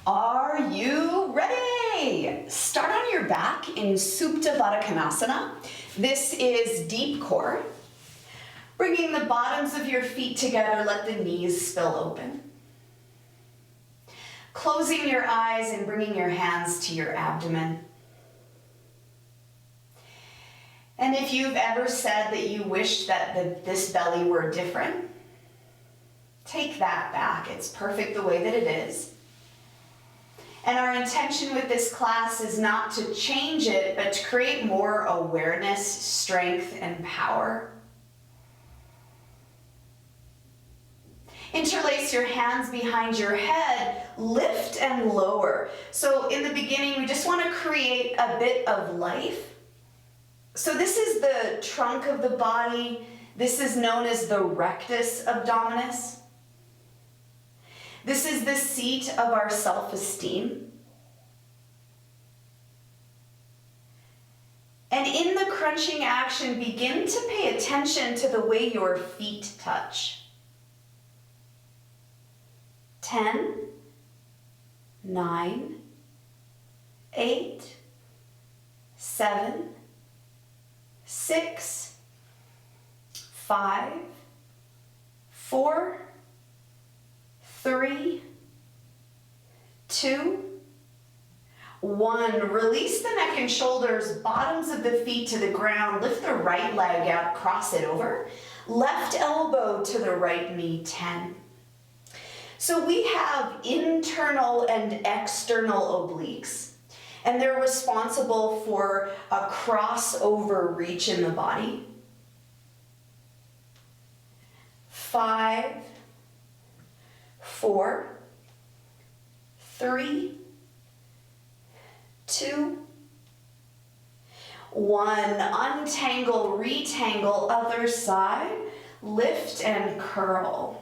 Are you ready? Start on your back in Supta Baddha Konasana. This is deep core. Bringing the bottoms of your feet together, let the knees spill open. Closing your eyes and bringing your hands to your abdomen. And if you've ever said that you wished that this belly were different, take that back. It's perfect the way that it is. And our intention with this class is not to change it, but to create more awareness, strength, and power. Interlace your hands behind your head, lift and lower. So in the beginning, we just want to create a bit of life. So this is the trunk of the body. This is known as the rectus abdominis. This is the seat of our self-esteem. And in the crunching action, begin to pay attention to the way your feet touch. 10, 9, 8, 7, 6, 5, 4, 3, 2, 1. Release the neck and shoulders, bottoms of the feet to the ground. Lift the right leg out, cross it over. Left elbow to the right knee, 10. So we have internal and external obliques, and they're responsible for a crossover reach in the body. 5, 4, 3, 2, 1. Untangle, retangle, other side. Lift and curl.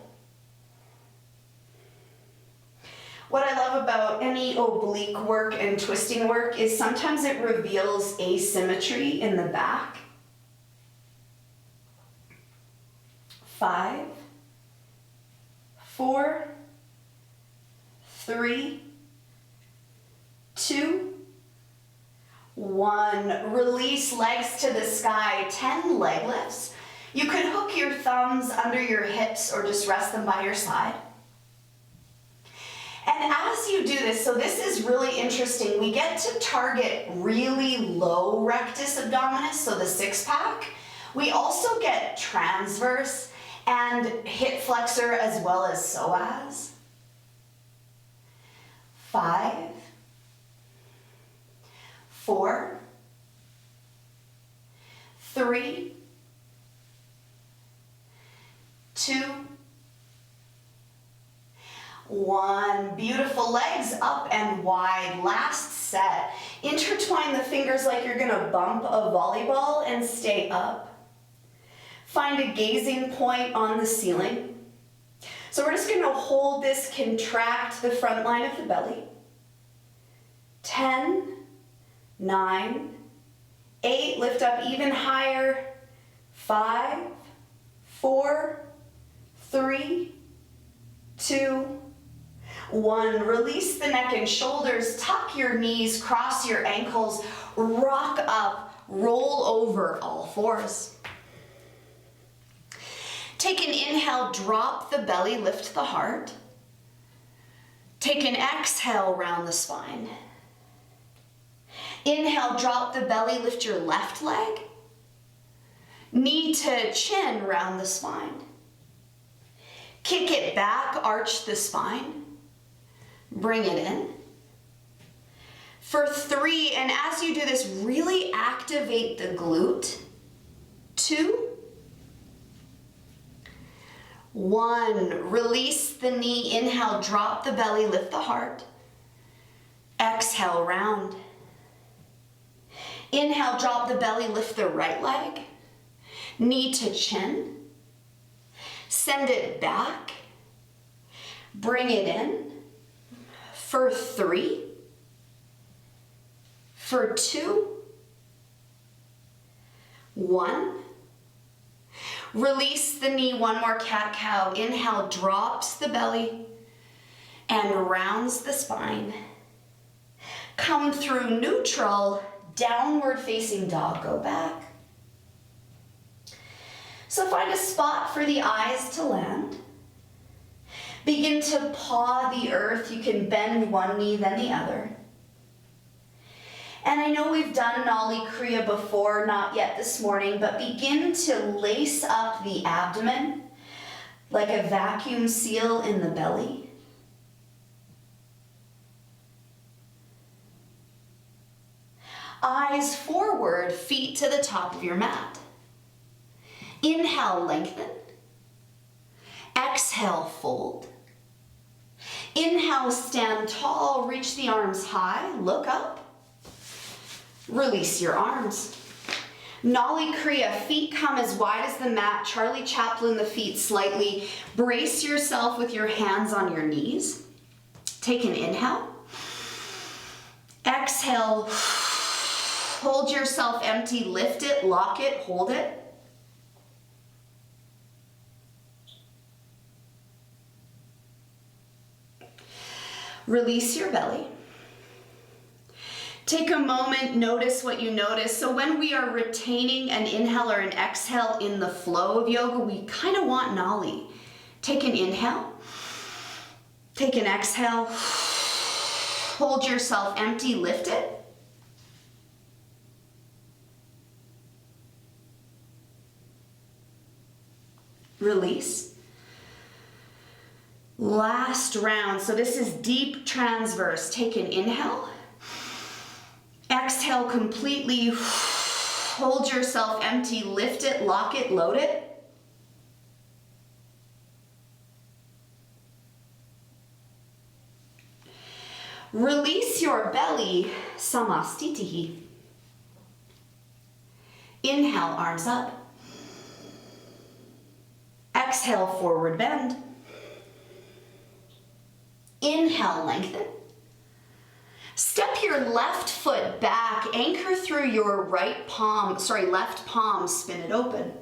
What I love about any oblique work and twisting work is sometimes it reveals asymmetry in the back. 5, 4, 3, 2, 1. Release legs to the sky, 10 leg lifts. You could hook your thumbs under your hips or just rest them by your side. And as you do this, so this is really interesting, we get to target really low rectus abdominis, so the six pack. We also get transverse and hip flexor as well as psoas. 5, 4, 3, 2, 1. Beautiful. Legs up and wide. Last set. Intertwine the fingers like you're going to bump a volleyball and stay up. Find a gazing point on the ceiling. So we're just going to hold this, contract the front line of the belly. 10, 9, 8, lift up even higher. 5, 4, 3, 2, 1. Release the neck and shoulders, tuck your knees, cross your ankles, rock up, roll over all fours. Take an inhale, drop the belly, lift the heart. Take an exhale, round the spine. Inhale, drop the belly, lift your left leg. Knee to chin, round the spine. Kick it back, arch the spine. Bring it in. For 3, and as you do this, really activate the glute. 2, 1. Release the knee, inhale, drop the belly, lift the heart. Exhale, round. Inhale, drop the belly, lift the right leg. Knee to chin. Send it back. Bring it in. For 3, for 2, 1. Release the knee, one more cat-cow. Inhale, drops the belly. and rounds the spine. Come through neutral, downward facing dog, go back. So find a spot for the eyes to land. Begin to paw the earth. You can bend one knee, then the other. And I know we've done Nali Kriya before, not yet this morning, but begin to lace up the abdomen like a vacuum seal in the belly. Eyes forward, feet to the top of your mat. Inhale, lengthen. Exhale, fold. Inhale, stand tall, reach the arms high, look up. Release your arms. Nali Kriya, feet come as wide as the mat. Charlie Chaplin the feet slightly. Brace yourself with your hands on your knees. Take an inhale. Exhale. Hold yourself empty. Lift it, lock it, hold it. Release your belly. Take a moment, notice what you notice. So when we are retaining an inhale or an exhale in the flow of yoga, we kind of want Nali. Take an inhale. Take an exhale. Hold yourself empty, lift it. Release. Last round. So this is deep transverse. Take an inhale. Exhale completely. Hold yourself empty. Lift it, lock it, load it. Release your belly, samastitihi. Inhale, arms up. Exhale, forward bend. Inhale, lengthen. Step your left foot back, anchor through your left palm, spin it open.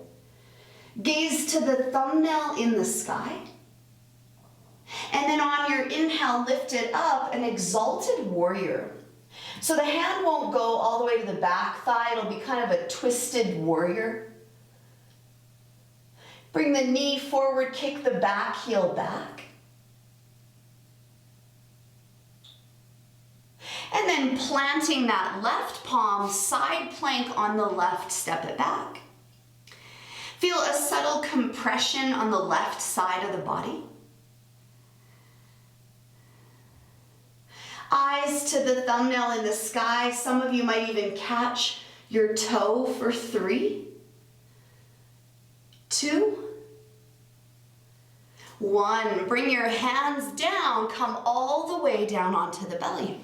Gaze to the thumbnail in the sky. And then on your inhale, lift it up, an exalted warrior. So the hand won't go all the way to the back thigh, it'll be kind of a twisted warrior. Bring the knee forward, kick the back heel back. And then planting that left palm, side plank on the left, step it back. Feel a subtle compression on the left side of the body. Eyes to the thumbnail in the sky. Some of you might even catch your toe for 3, 2, 1. Bring your hands down, come all the way down onto the belly.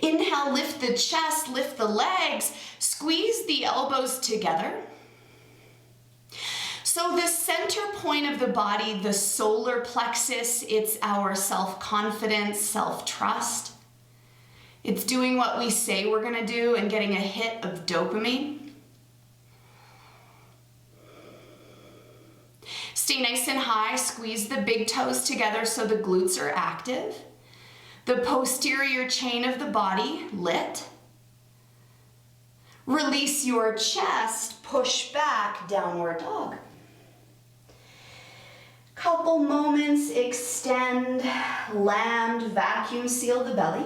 Inhale, lift the chest, lift the legs, squeeze the elbows together. So the center point of the body, the solar plexus, it's our self-confidence, self-trust. It's doing what we say we're gonna do and getting a hit of dopamine. Stay nice and high, squeeze the big toes together so the glutes are active. The posterior chain of the body lit. Release your chest, push back, downward dog. Couple moments, extend, land, vacuum seal the belly.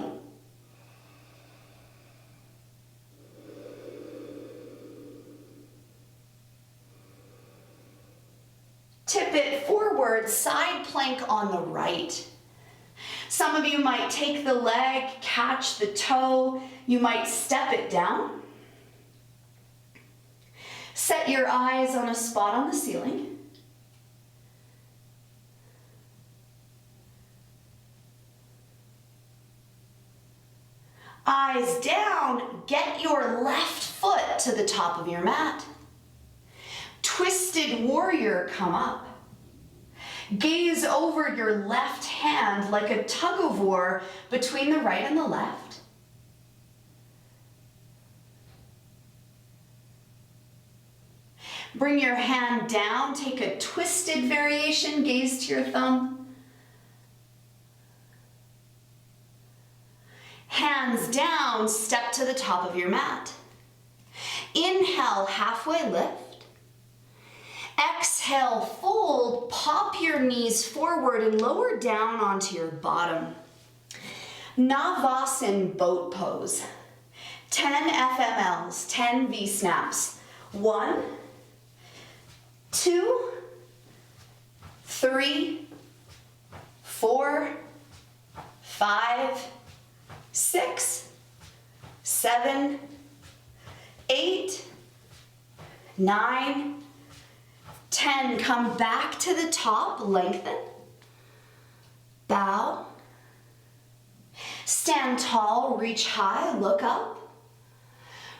Tip it forward, side plank on the right. Some of you might take the leg, catch the toe, you might step it down. Set your eyes on a spot on the ceiling. Eyes down, get your left foot to the top of your mat. Twisted warrior, come up. Gaze over your left hand like a tug of war between the right and the left. Bring your hand down, take a twisted variation, gaze to your thumb. Hands down, step to the top of your mat. Inhale, halfway lift. Exhale, fold, pop your knees forward and lower down onto your bottom. Navasana boat pose. 10 FMLs, 10 V-snaps. 1, 2, 3, 4, 5, 6, 7, 8, 9, 10. Come back to the top, lengthen. Bow. Stand tall, reach high, look up.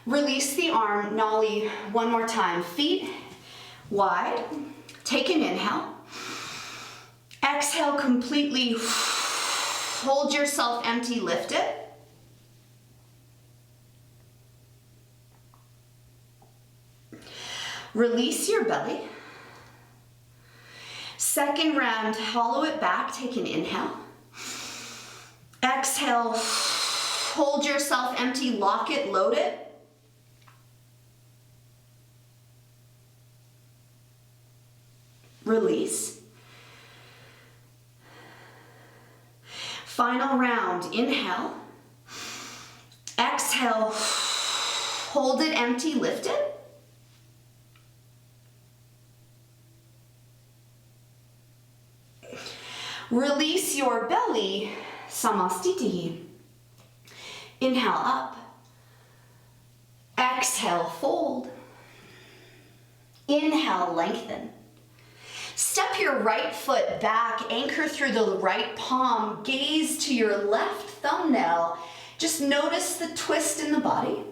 Release the arm, nollie one more time. Feet wide. Take an inhale. Exhale completely. Hold yourself empty, lift it. Release your belly. Second round, hollow it back, take an inhale. Exhale, hold yourself empty, lock it, load it. Release. Final round, inhale. Exhale, hold it empty, lift it. Release your belly, samastiti. Inhale up. Exhale, fold. Inhale, lengthen. Step your right foot back, anchor through the right palm, gaze to your left thumbnail. Just notice the twist in the body.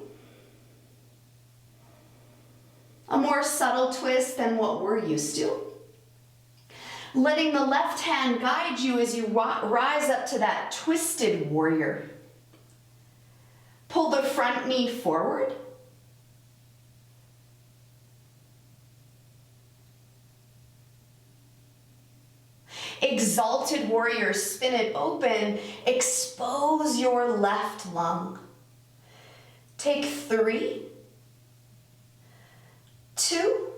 A more subtle twist than what we're used to. Letting the left hand guide you as you rise up to that twisted warrior. Pull the front knee forward. Exalted warrior, spin it open. Expose your left lung. Take 3, 2,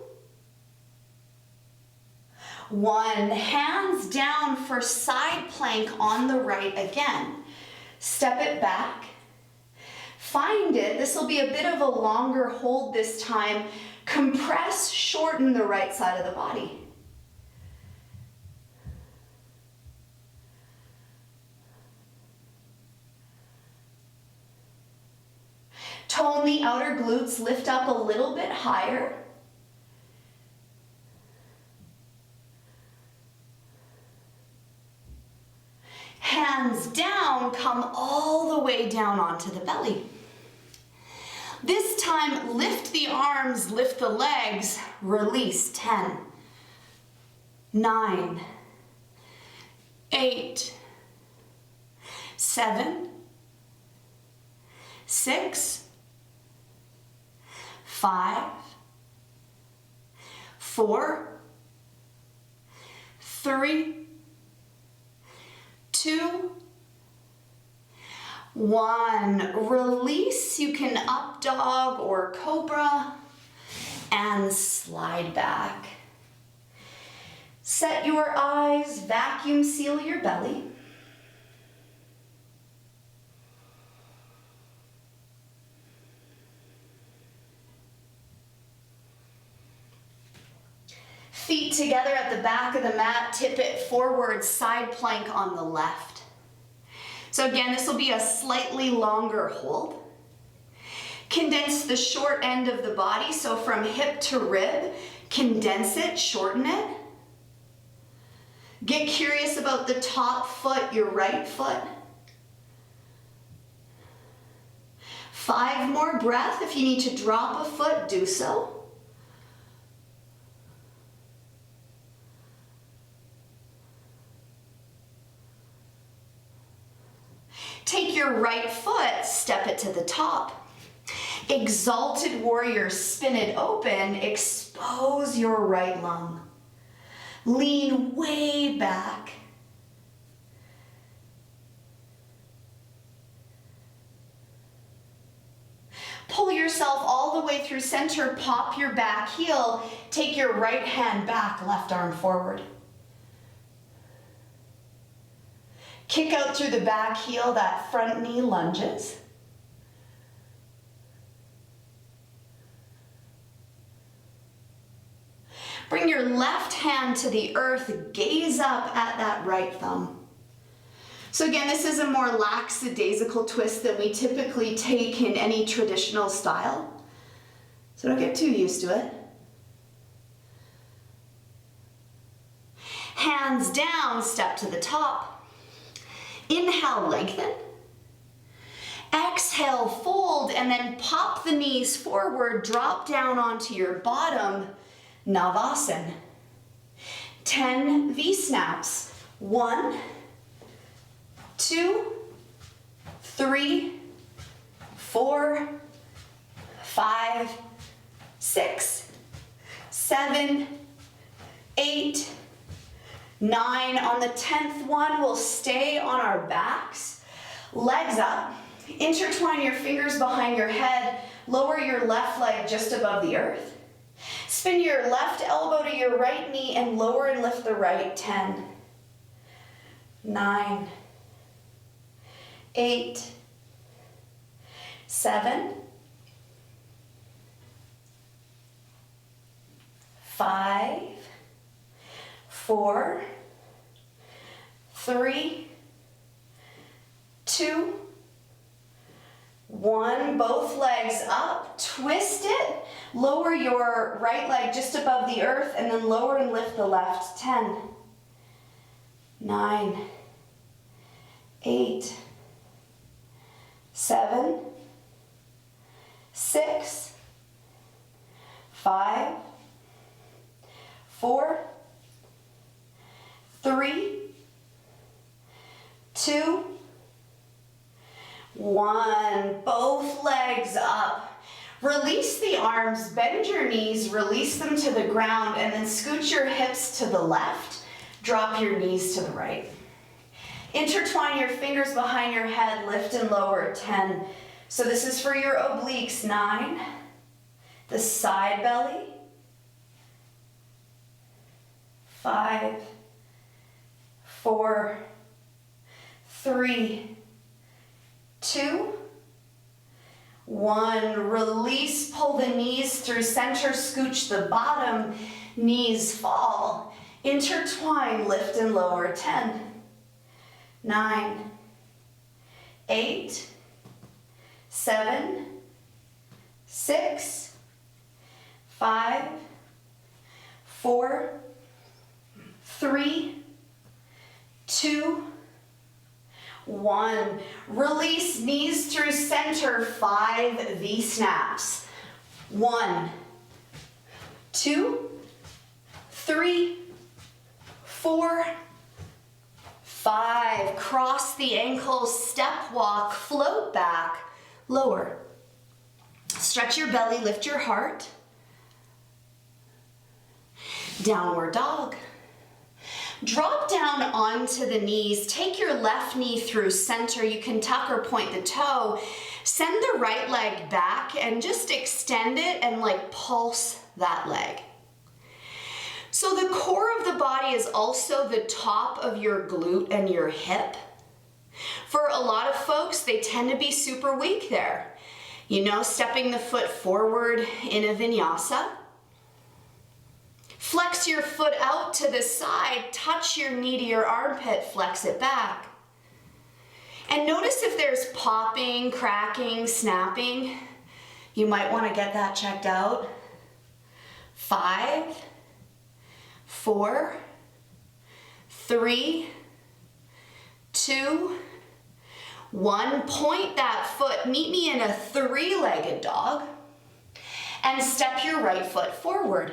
1. Hands down for side plank on the right again. Step it back. Find it. This will be a bit of a longer hold this time. Compress, shorten the right side of the body. Tone the outer glutes, lift up a little bit higher. Hands down, come all the way down onto the belly. This time, lift the arms, lift the legs, release. 10, 9, 8, 7, 6, 5, 4, 3, 2, 1. Release. You can up dog or cobra and slide back. Set your eyes, vacuum seal your belly. Feet together at the back of the mat, tip it forward, side plank on the left. So again, this will be a slightly longer hold. Condense the short end of the body, so from hip to rib, condense it, shorten it. Get curious about the top foot, your right foot. 5 more breaths. If you need to drop a foot, do so. Take your right foot, step it to the top. Exalted warrior, spin it open, expose your right lung. Lean way back. yourself all the way through center, pop your back heel, take your right hand back, left arm forward. Kick out through the back heel, that front knee lunges. Bring your left hand to the earth, gaze up at that right thumb. So again, this is a more lackadaisical twist than we typically take in any traditional style. So don't get too used to it. Hands down, step to the top. Inhale, lengthen. Exhale, fold, and then pop the knees forward, drop down onto your bottom, Navasana. 10 V-snaps. 1, 2, 3, 4, 5, 6, 7, 8, 9. On the 10th one, we'll stay on our backs. Legs up. Intertwine your fingers behind your head. Lower your left leg just above the earth. Spin your left elbow to your right knee and lower and lift the right. 10, 9, 8, 7, 5, 4, 3, 2, 1. Both legs up, twist it, lower your right leg just above the earth and then lower and lift the left. 10, 9, 8, 7, 6, 5, 4, 3, 2, 1. Both legs up. Release the arms, bend your knees, release them to the ground, and then scoot your hips to the left. Drop your knees to the right. Intertwine your fingers behind your head, lift and lower. 10. So this is for your obliques. 9. The side belly. 5, 4, 3, 2, 1. Release, pull the knees through center, scooch the bottom, knees fall. Intertwine, lift and lower. 10, 9, 8, 7, 6, 5, 4, 3, 2, 1. Release, knees through center. 5 V-snaps. 1, 2, 3, 4, 5. Cross the ankles, step walk, float back, lower. Stretch your belly, lift your heart. Downward dog. Drop down onto the knees. Take your left knee through center. You can tuck or point the toe. Send the right leg back and just extend it and like pulse that leg. So the core of the body is also the top of your glute and your hip. For a lot of folks, they tend to be super weak there. You know, stepping the foot forward in a vinyasa. Flex your foot out to the side, touch your knee to your armpit, flex it back. And notice if there's popping, cracking, snapping. You might want to get that checked out. 5, 4, 3, 2, 1. Point that foot. Meet me in a 3-legged dog. And step your right foot forward.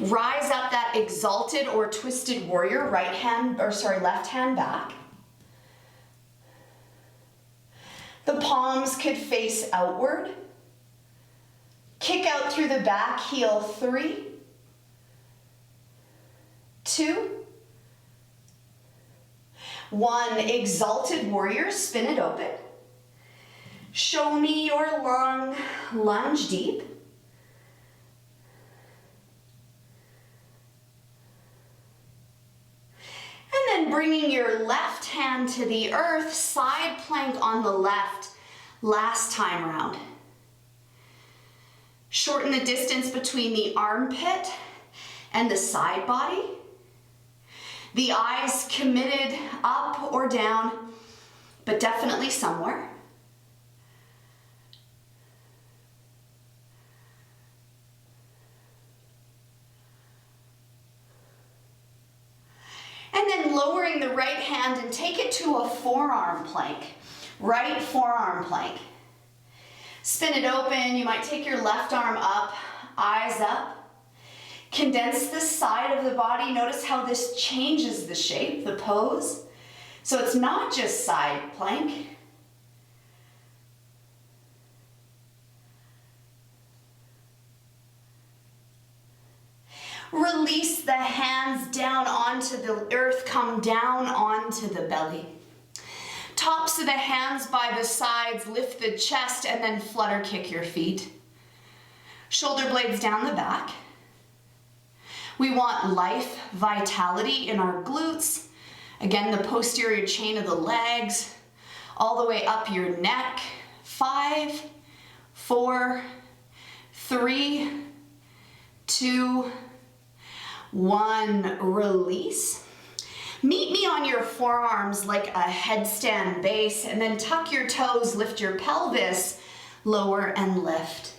Rise up that exalted or twisted warrior, left hand back. The palms could face outward. Kick out through the back heel. 3, 2, 1. Exalted warrior, spin it open. Show me your lung, lunge deep. And then bringing your left hand to the earth, side plank on the left, last time round. Shorten the distance between the armpit and the side body. The eyes committed up or down, but definitely somewhere. And then lowering the right hand and take it to a forearm plank. Right forearm plank. Spin it open. You might take your left arm up, eyes up. Condense the side of the body. Notice how this changes the shape, the pose. So it's not just side plank. Release the hands down onto the earth, come down onto the belly. Tops of the hands by the sides, lift the chest, and then flutter kick your feet. Shoulder blades down the back. We want life, vitality in our glutes. Again, the posterior chain of the legs, all the way up your neck. 5, 4, 3, 2, 1, release. Meet me on your forearms like a headstand base, and then tuck your toes, lift your pelvis, lower and lift.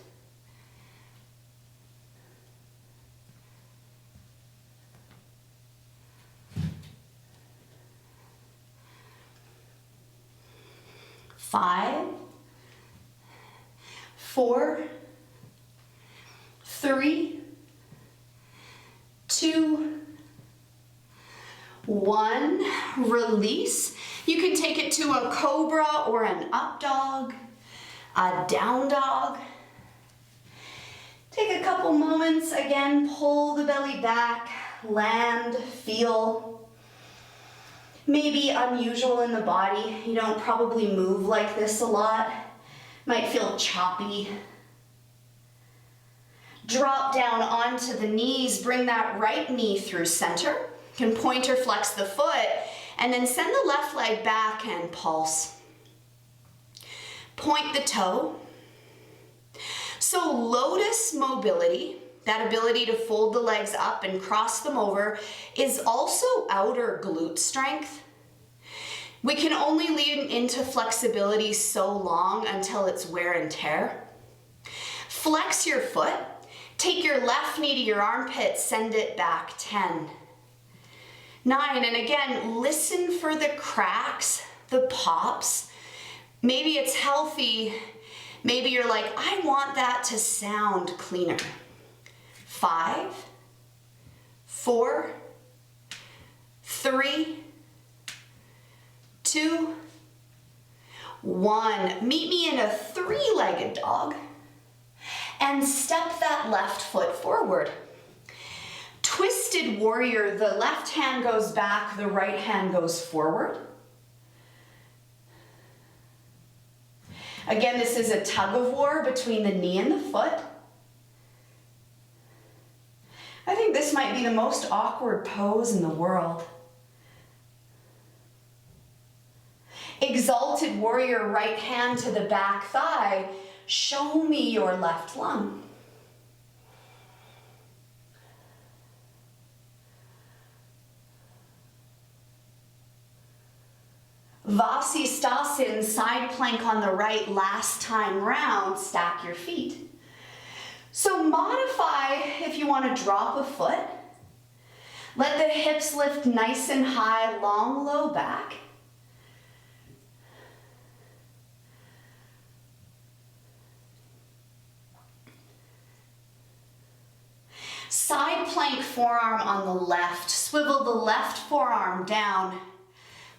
Five, 4, 3, 2, 1, release. You can take it to a cobra or an up dog, a down dog. Take a couple moments, again, pull the belly back, land, feel. Maybe unusual in the body. You don't probably move like this a lot. Might feel choppy. Drop down onto the knees, bring that right knee through center. You can point or flex the foot, and then send the left leg back and pulse. Point the toe. So lotus mobility, that ability to fold the legs up and cross them over, is also outer glute strength. We can only lean into flexibility so long until it's wear and tear. Flex your foot. Take your left knee to your armpit, send it back. 10, 9, and again, listen for the cracks, the pops. Maybe it's healthy. Maybe you're like, I want that to sound cleaner. 5, 4, 3, 2, 1. Meet me in a 3-legged dog and step that left foot forward. Twisted warrior, the left hand goes back, the right hand goes forward. Again, this is a tug of war between the knee and the foot. I think this might be the most awkward pose in the world. Exalted warrior, right hand to the back thigh. Show me your left lung. Vasisthasana, side plank on the right, last time round, stack your feet. So modify if you want to drop a foot. Let the hips lift nice and high, long, low back. Side plank forearm on the left. Swivel the left forearm down.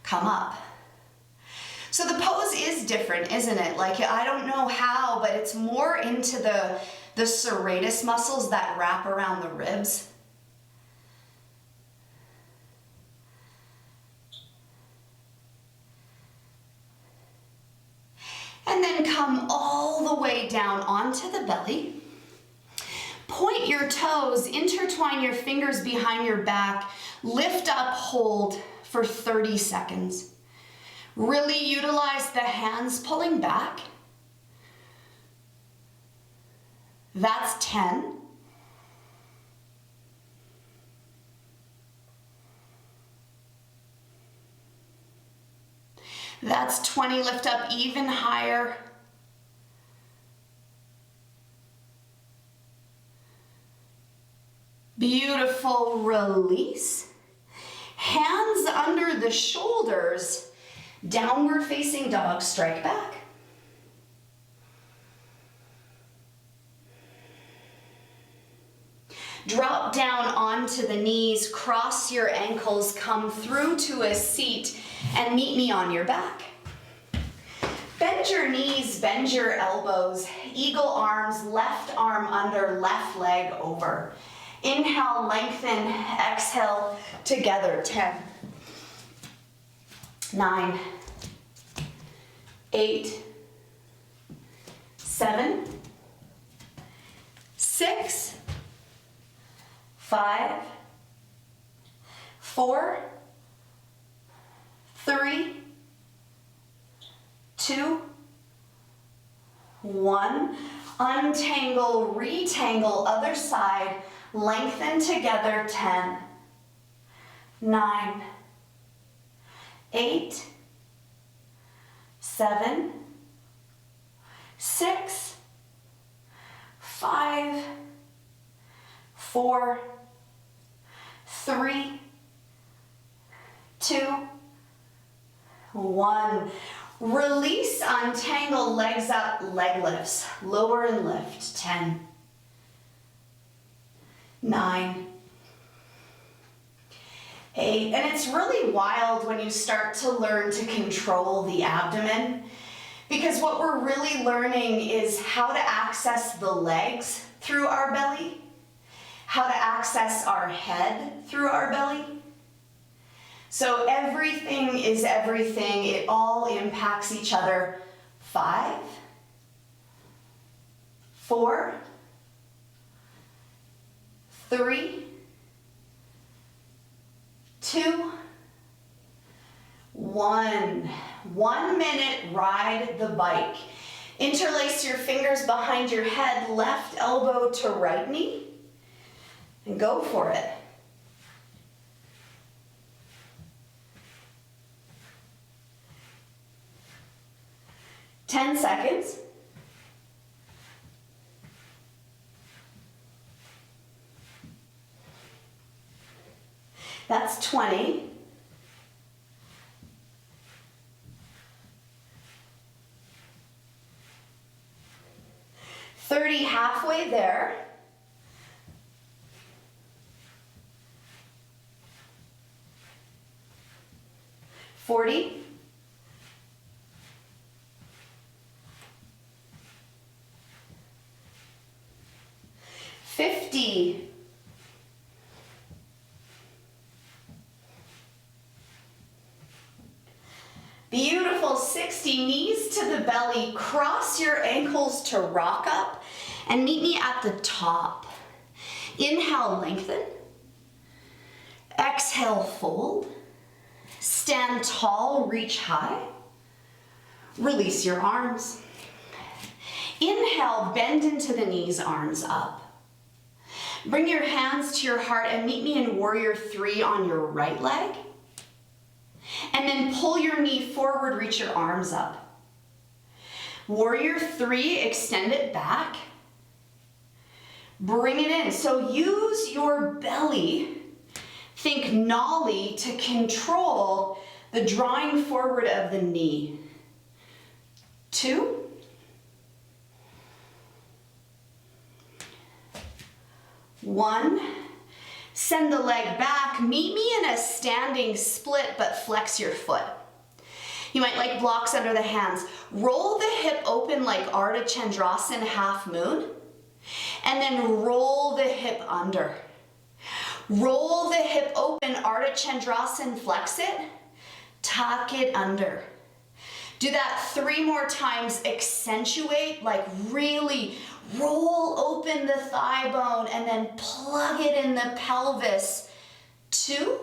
Come up. So the pose is different, isn't it? Like, I don't know how, but it's more into the serratus muscles that wrap around the ribs. And then come come all the way down onto the belly. Point your toes, intertwine your fingers behind your back, lift up, hold for 30 seconds. Really utilize the hands pulling back. That's 10. That's 20, lift up even higher. Beautiful, release. Hands under the shoulders, downward facing dog, strike back. Drop down onto the knees, cross your ankles, come through to a seat, and meet me on your back. Bend your knees, bend your elbows, eagle arms, left arm under, left leg over. Inhale, lengthen, exhale, together, 10, 9, 8, 7, 6, 5, 4, 3, 2, 1. Untangle, retangle, other side. Lengthen together, 10, 9, 8, 7, 6, 5, 4, 3, 2, 1. Release, untangle, legs up, leg lifts. Lower and lift, 10, 9, 8, and it's really wild when you start to learn to control the abdomen, because what we're really learning is how to access the legs through our belly, how to access our head through our belly. So everything is everything. It all impacts each other. 5, 4, 3, 2, 1. 1 minute, ride the bike. Interlace your fingers behind your head, left elbow to right knee, and go for it. Ten seconds. That's 20. Halfway there. 40. 50. 60, knees to the belly, cross your ankles to rock up and meet me at the top. Inhale, lengthen. Exhale, fold. Stand tall, reach high. Release your arms. Inhale, bend into the knees, arms up. Bring your hands to your heart and meet me in warrior 3 on your right leg. And then pull your knee forward, reach your arms up. Warrior 3, extend it back. Bring it in. So use your belly, think nollie, to control the drawing forward of the knee. 2. 1. Send the leg back. Meet me in a standing split, but flex your foot. You might like blocks under the hands. Roll the hip open like Ardha Chandrasana, half moon, and then roll the hip under. Roll the hip open, Ardha Chandrasana, flex it, tuck it under. Do that 3 more times. Accentuate, like really roll open the thigh bone and then plug it in the pelvis. 2,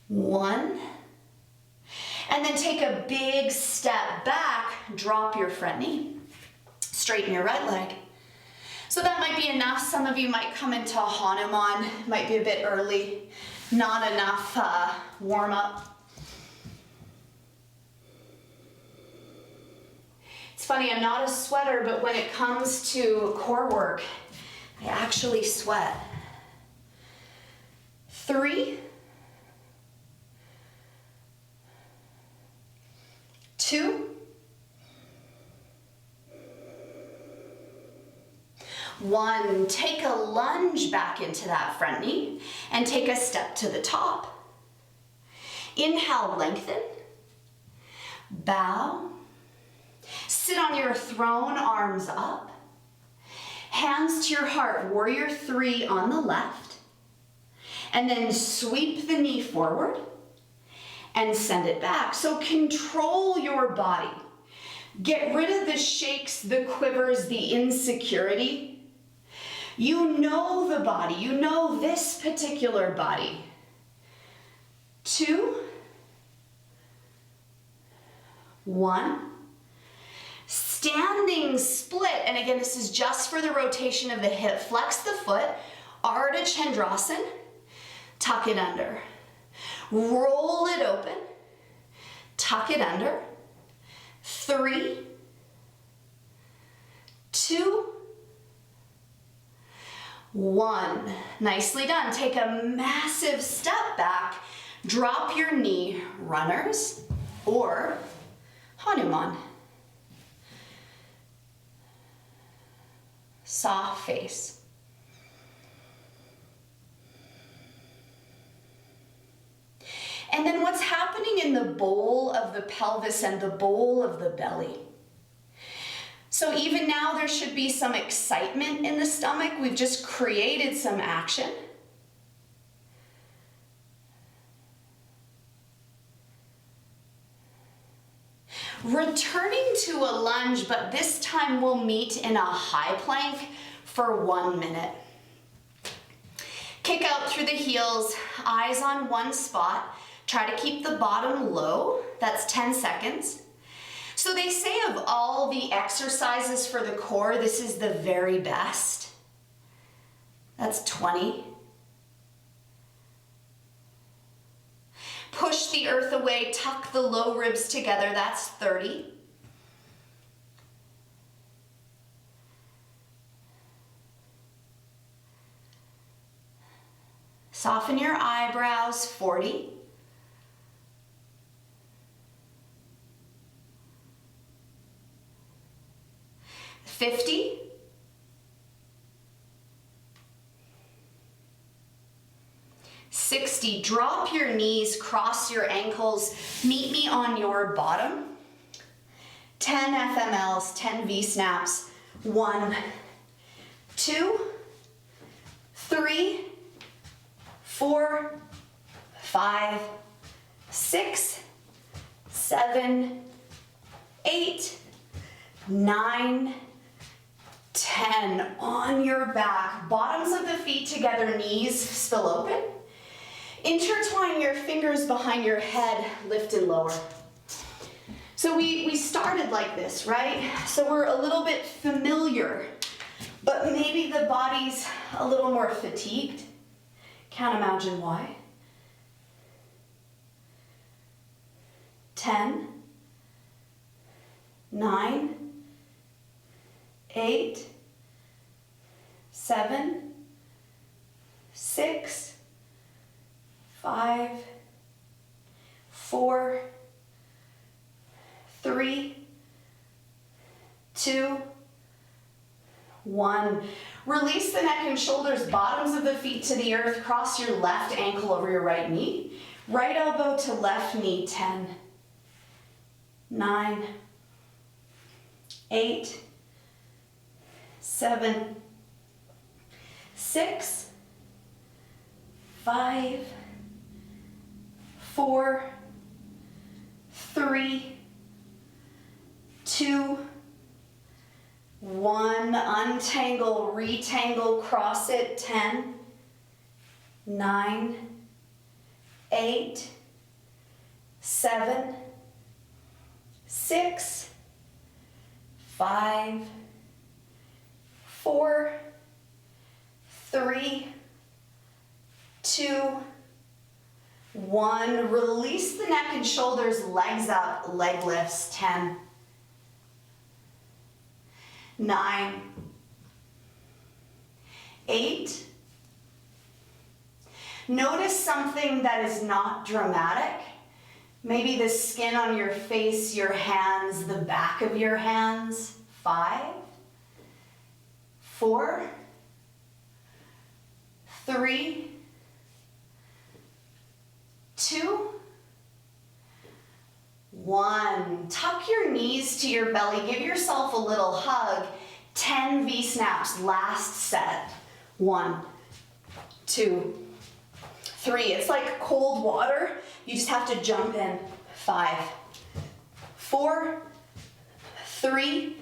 1. And then take a big step back, drop your front knee, straighten your right leg. So that might be enough. Some of you might come into Hanuman, might be a bit early, not enough warm up. It's funny, I'm not a sweater, but when it comes to core work, I actually sweat. 3, 2, 1. Take a lunge back into that front knee and take a step to the top. Inhale, lengthen. Bow. Sit on your throne, arms up. Hands to your heart, warrior 3 on the left. And then sweep the knee forward and send it back. So control your body. Get rid of the shakes, the quivers, the insecurity. You know the body. You know this particular body. 2, 1. Standing split. And again, this is just for the rotation of the hip. Flex the foot. Ardha Chandrasana. Tuck it under. Roll it open. Tuck it under. 3, 2, 1. Nicely done. Take a massive step back. Drop your knee, runners, or Hanuman. Soft face. And then what's happening in the bowl of the pelvis and the bowl of the belly? So even now there should be some excitement in the stomach. We've just created some action. Returning to a lunge, but this time we'll meet in a high plank for 1 minute. Kick out through the heels, eyes on one spot. Try to keep the bottom low. That's 10 seconds. So they say of all the exercises for the core, this is the very best. That's 20. Push the earth away, tuck the low ribs together. That's 30. Soften your eyebrows, 40. 50. 60. Drop your knees, cross your ankles, meet me on your bottom. 10 FMLs, 10 V-snaps. 1, 2, 3, 4, 5, 6, 7, 8, 9, 10. On your back, bottoms of the feet together, knees still open. Intertwine your fingers behind your head, lift and lower. So we started like this, right? So we're a little bit familiar, but maybe the body's a little more fatigued. Can't imagine why. 10, 9, 8, 7, 6, 5, 4, 3, 2, 1. Release the neck and shoulders, bottoms of the feet to the earth. Cross your left ankle over your right knee. Right elbow to left knee. 10, 9, 8, 7, 6, 5, 4, 3, 2, 1. Untangle, retangle, cross it. 10, 9, 8, 7, 6, 5, 4, 3, 2, 1. Release the neck and shoulders, legs up, leg lifts. 10, 9, 8. Notice something that is not dramatic. Maybe the skin on your face, your hands, the back of your hands. 5, 4, 3, 2, 1. Tuck your knees to your belly. Give yourself a little hug. 10 V-snaps. Last set. 1, 2, 3. It's like cold water. You just have to jump in. 5, 4, 3,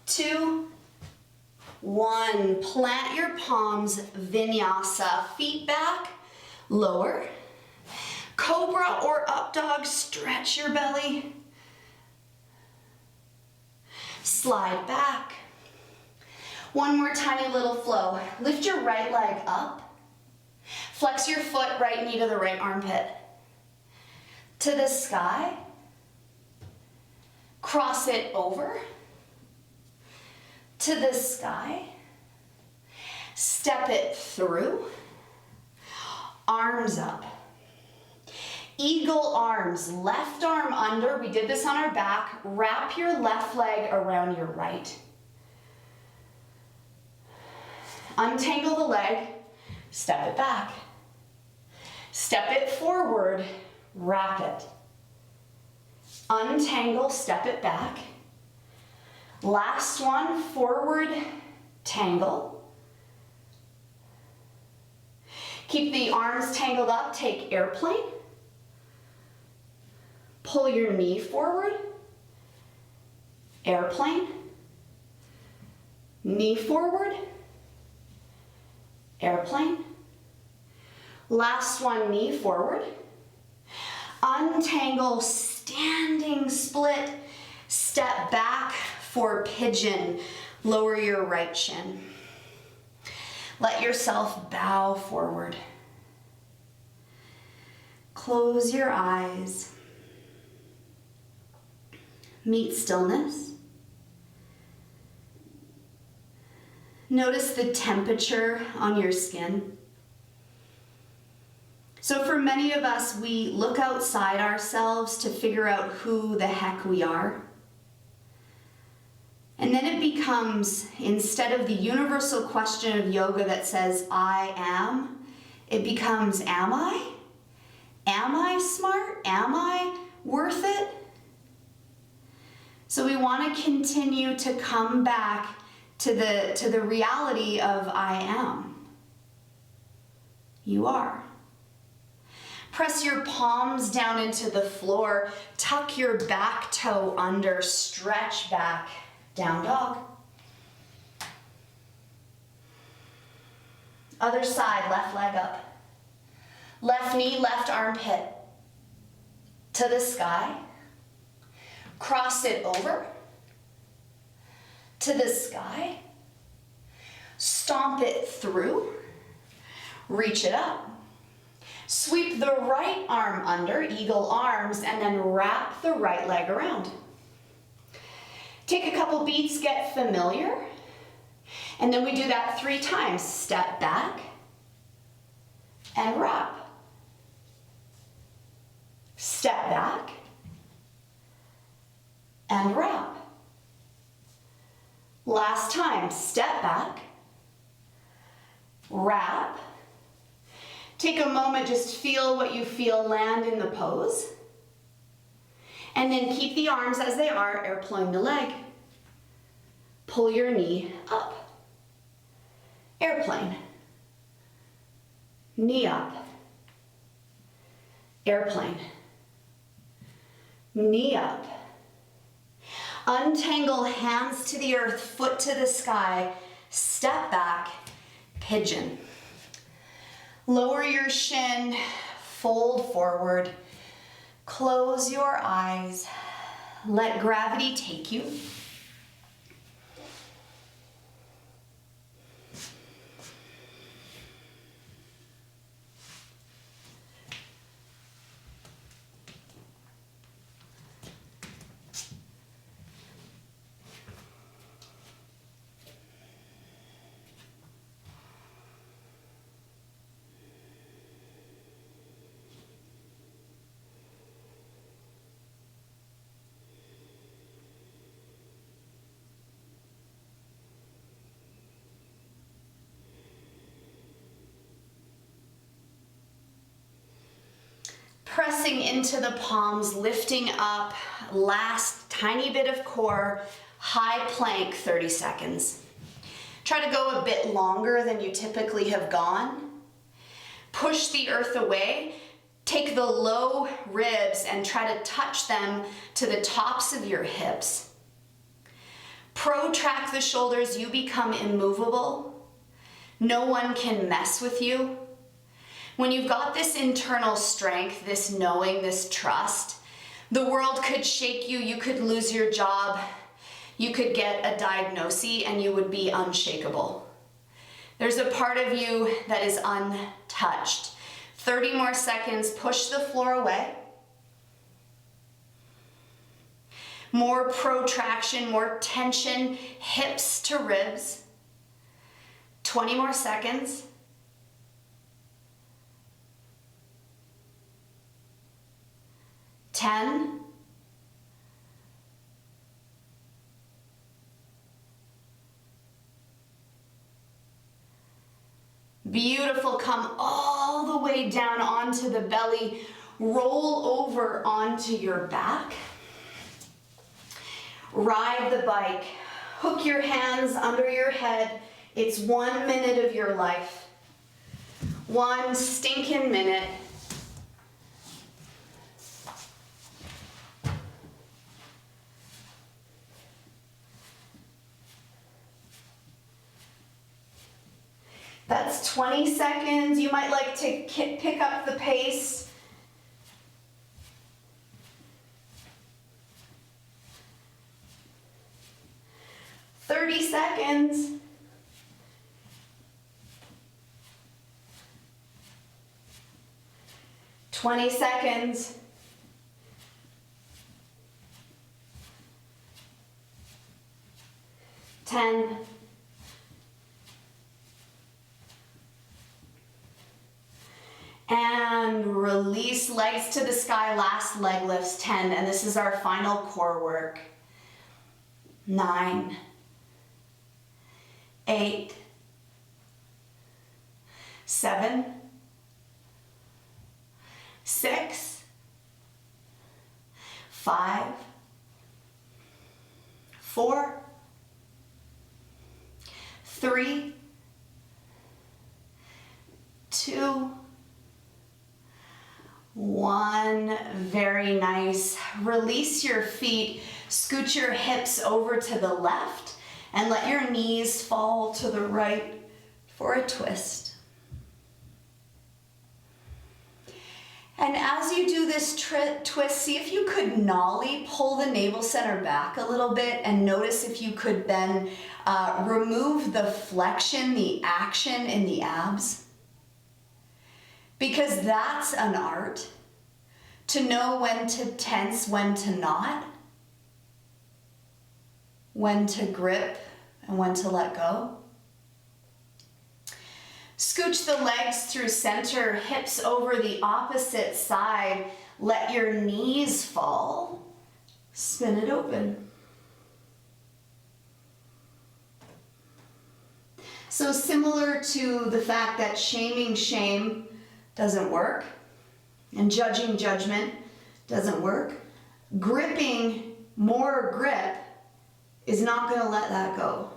2, 1. Plant your palms, vinyasa. Feet back, lower. Cobra or up dog, stretch your belly. Slide back. One more tiny little flow. Lift your right leg up. Flex your foot, right knee to the right armpit. To the sky. Cross it over. To the sky. Step it through. Arms up. Eagle arms, left arm under. We did this on our back. Wrap your left leg around your right. Untangle the leg, step it back. Step it forward, wrap it. Untangle, step it back. Last one, forward tangle. Keep the arms tangled up, take airplane. Pull your knee forward, airplane, knee forward, airplane. Last one, knee forward. Untangle, standing split, step back for pigeon. Lower your right shin. Let yourself bow forward. Close your eyes. Meet stillness. Notice the temperature on your skin. So for many of us, we look outside ourselves to figure out who the heck we are. And then it becomes, instead of the universal question of yoga that says, I am, it becomes, am I? Am I smart? Am I worth it? So we want to continue to come back to the reality of I am. You are. Press your palms down into the floor. Tuck your back toe under. Stretch back. Down dog. Other side, left leg up. Left knee, left armpit. To the sky. Cross it over. To the sky. Stomp it through. Reach it up. Sweep the right arm under, eagle arms, and then wrap the right leg around. Take a couple beats, get familiar. And then we do that 3 times. Step back and wrap. Step back and wrap. Last time, step back, wrap. Take a moment, just feel what you feel, land in the pose. And then keep the arms as they are, airplane the leg. Pull your knee up. Airplane. Knee up. Airplane. knee up. Untangle hands to the earth, foot to the sky, step back, pigeon. Lower your shin, fold forward, close your eyes, let gravity take you. Pressing into the palms, lifting up, last tiny bit of core, high plank, 30 seconds. Try to go a bit longer than you typically have gone. Push the earth away, take the low ribs and try to touch them to the tops of your hips. Protract the shoulders, you become immovable. No one can mess with you. When you've got this internal strength, this knowing, this trust, the world could shake you, you could lose your job, you could get a diagnosis and you would be unshakable. There's a part of you that is untouched. 30 more seconds, push the floor away. More protraction, more tension, hips to ribs. 20 more seconds. 10. Beautiful, come all the way down onto the belly, roll over onto your back. Ride the bike, hook your hands under your head. It's 1 minute of your life. 1 stinking minute. That's 20 seconds. You might like to pick up the pace. "30 seconds. "20 seconds. "10. And release, legs to the sky, last leg lifts, 10. And this is our final core work. 9, 8, 7, 6, 5, 4, 3, 2, 1. Very nice. Release your feet, scoot your hips over to the left, and let your knees fall to the right for a twist. And as you do this twist, see if you could nollie, pull the navel center back a little bit, and notice if you could then remove the flexion, the action in the abs. Because that's an art, to know when to tense, when to not, when to grip, and when to let go. Scooch the legs through center, hips over the opposite side. Let your knees fall. Spin it open. So similar to the fact that shaming shame doesn't work, and judging judgment doesn't work, gripping more grip is not going to let that go.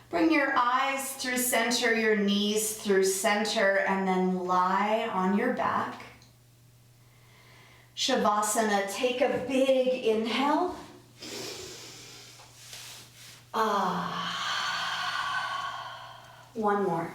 Bring your eyes through center, your knees through center, and then lie on your back. Shavasana, take a big inhale. One more.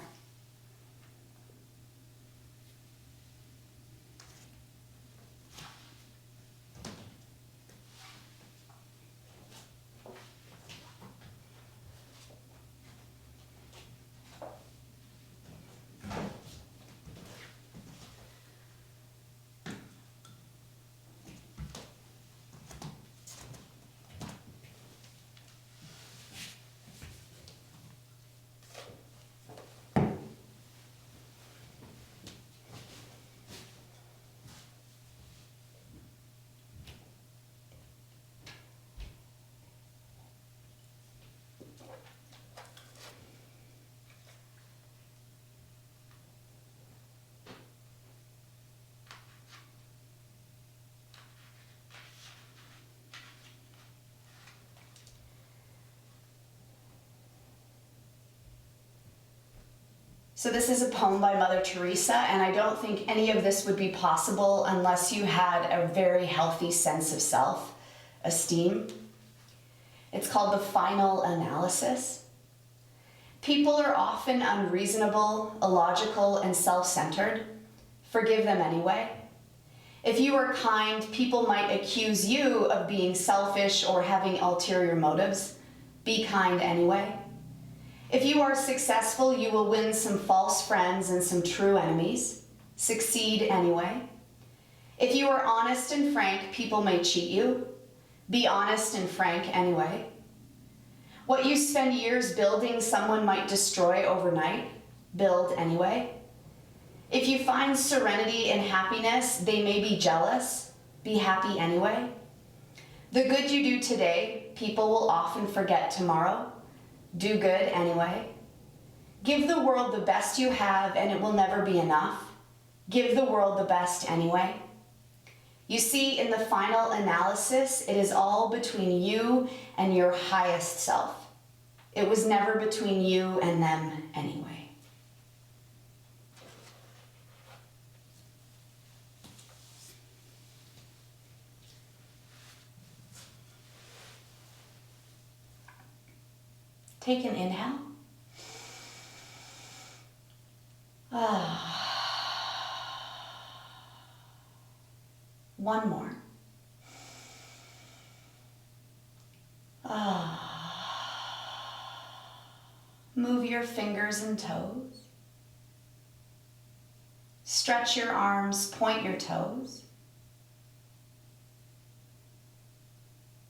So this is a poem by Mother Teresa, and I don't think any of this would be possible unless you had a very healthy sense of self-esteem. It's called The Final Analysis. People are often unreasonable, illogical, and self-centered. Forgive them anyway. If you are kind, people might accuse you of being selfish or having ulterior motives. Be kind anyway. If you are successful, you will win some false friends and some true enemies. Succeed anyway. If you are honest and frank, people may cheat you. Be honest and frank anyway. What you spend years building, someone might destroy overnight. Build anyway. If you find serenity and happiness, they may be jealous. Be happy anyway. The good you do today, people will often forget tomorrow. Do good anyway. Give the world the best you have, and it will never be enough. Give the world the best anyway. You see, in the final analysis, it is all between you and your highest self. It was never between you and them anyway. Take an inhale. One more. Move your fingers and toes. Stretch your arms, point your toes.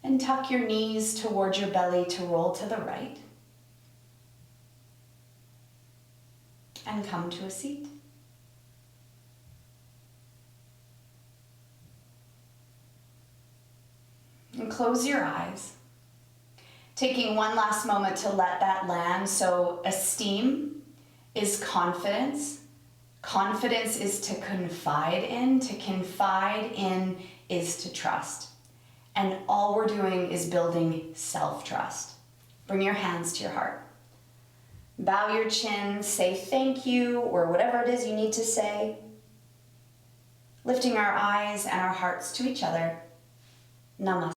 And tuck your knees towards your belly to roll to the right. And come to a seat. And close your eyes, taking one last moment to let that land. So esteem is confidence. Confidence is to confide in. To confide in is to trust. And all we're doing is building self-trust. Bring your hands to your heart. Bow your chin, say thank you, or whatever it is you need to say. Lifting our eyes and our hearts to each other. Namaste.